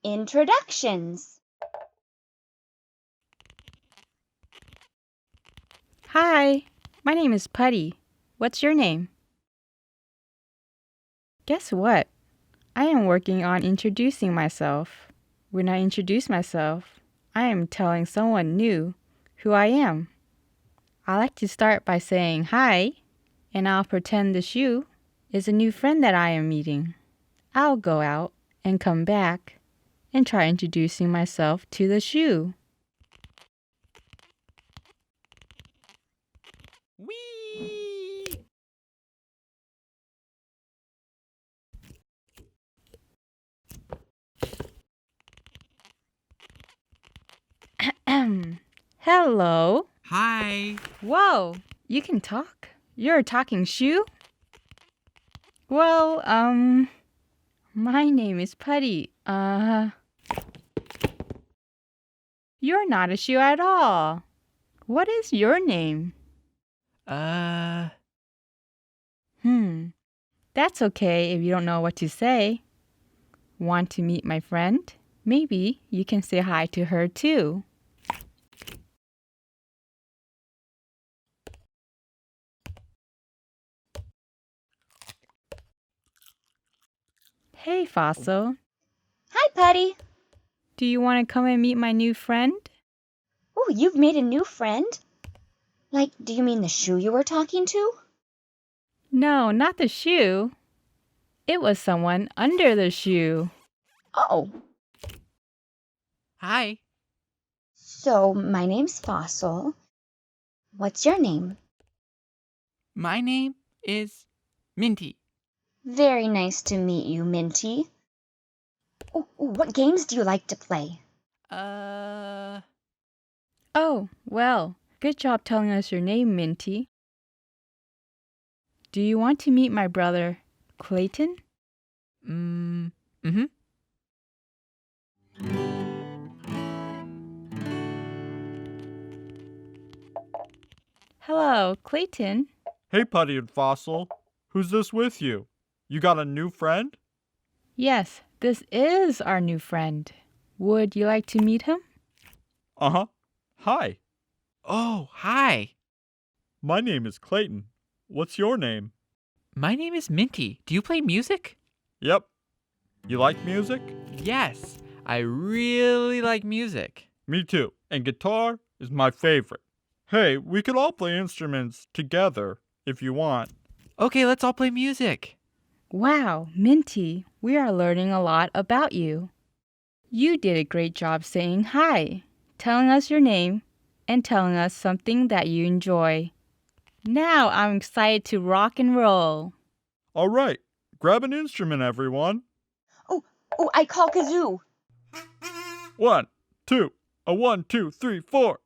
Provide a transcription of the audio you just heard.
Introductions. Hi, my name is Putty. What's your name? Guess what? I am working on introducing myself. When I introduce myself, I am telling someone new who I am. I like to start by saying hi, and I'll pretend the shoe is a new friend that I am meeting. I'll go out and come back and try introducing myself to the shoe. Whee! Hello. Hi. Whoa, you can talk? You're a talking shoe? Well, my name is Putty. You're not a shoe at all. What is your name? That's okay if you don't know what to say. Want to meet my friend? Maybe you can say hi to her too. Hey, Fossil. Hi, Putty. Do you want to come and meet my new friend? Oh, you've made a new friend? Like, do you mean the shoe you were talking to? No, not the shoe. It was someone under the shoe. Oh, Hi. so my name's Fossil. What's your name? My name is Minty. Very nice to meet you, Minty. Oh, what games do you like to play? Oh, well, good job telling us your name, Minty. Do you want to meet my brother, Clayton? Mm-hmm. Hello, Clayton. Hey, Putty and Fossil. Who's this with you? You got a new friend? Yes, this is our new friend. Would you like to meet him? Uh-huh. Hi. Oh, hi. My name is Clayton. What's your name? My name is Minty. Do you play music? Yep. You like music? Yes, I really like music. Me too. And guitar is my favorite. Hey, we could all play instruments together if you want. Okay, let's all play music. Wow, Minty, we are learning a lot about you. You did a great job saying hi, telling us your name, and telling us something that you enjoy. Now I'm excited to rock and roll. All right. Grab an instrument, everyone. Oh, I call kazoo. 1, 2. A 1, 2, 3, 4.